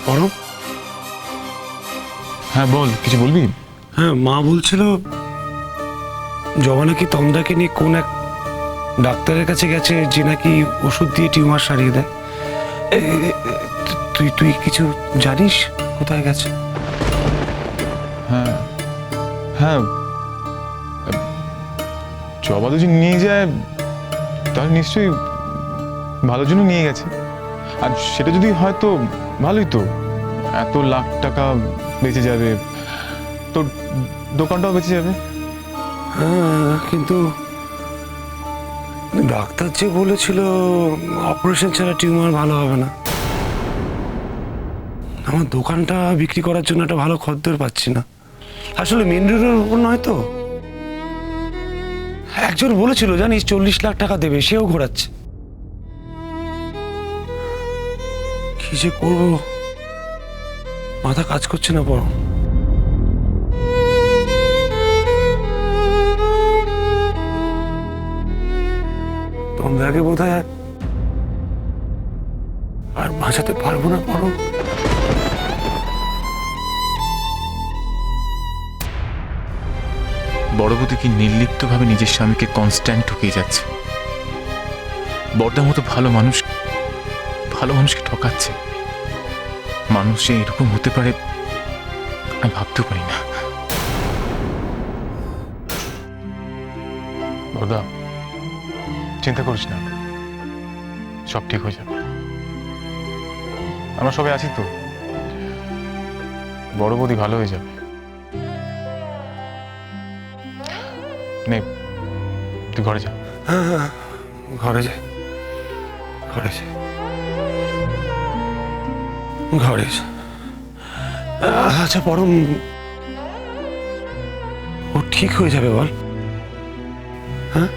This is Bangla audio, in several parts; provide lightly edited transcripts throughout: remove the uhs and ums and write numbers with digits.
পরম, হ্যাঁ বল, কিছু বলবি? হ্যাঁ মা বলছিল জবা নাকি তন্দাকে নিয়ে কোন এক ডাক্তারের কাছে গেছে, যে নাকি ওষুধ দিয়ে টিউমার সারিয়ে দেয়। তুই তুই কিছু জানিস কোথায় গেছে? হ্যাঁ হ্যাঁ, জবা যদি নিয়ে যায় তাহলে নিশ্চয়ই ভালোর জন্য নিয়ে গেছে। আর সেটা যদি হয় তো ভালোই তো, এত লাখ টাকা বেঁচে যাবে, তোর দোকানটাও বেঁচে যাবে। হ্যাঁ, কিন্তু ডাক্তার যে বলেছিল অপারেশন ছাড়া টিউমার ভালো হবে না। আমার দোকানটা বিক্রি করার জন্য একটা ভালো খদ্দের পাচ্ছি না। আসলে মেন রোডের উপর নয় তো। একজন বলেছিল জানিস 40 লাখ টাকা দেবে, সেও ঘোরাচ্ছে। কি যে করবো, মাথা কাজ করছে না। বড় তোমরাকে বোধ হয় আর বাঁচাতে পারবো না। বড় বড়বতী কি নির্লিপ্তভাবে নিজের স্বামীকে কনস্ট্যান্ট ঠকিয়ে যাচ্ছে। বড়দার মতো ভালো মানুষকে ঠকাচ্ছে। মানুষ যে এরকম হতে পারে আমি ভাবতেও পারি না। বড়দা, চিন্তা করিস না, সব ঠিক হয়ে যাবে। আমরা সবাই আছি তো, বড় বৌদি ভালো হয়ে যাবে। নে, তুই ঘরে যা। হ্যাঁ হ্যাঁ, ঘরে যাই, ঘরে যাই, ঘরে যাই। আচ্ছা পরম, ও ঠিক হয়ে যাবে বল? হ্যাঁ,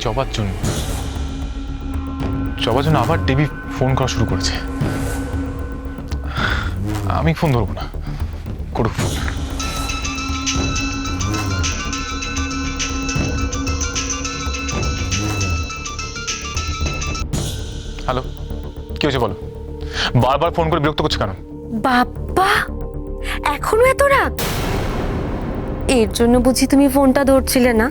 জবার জন্য আবার দেবী ফোন করা শুরু করেছে। আমি ফোন ধরবো না, করুক ফোন। হ্যালো, কি হয়েছে বলো? বারবার ফোন করে বিরক্ত করছে কেন? বাবা, এখনো এত রাগ? এর জন্য বুঝি তুমি ফোনটা ধরছিলে না?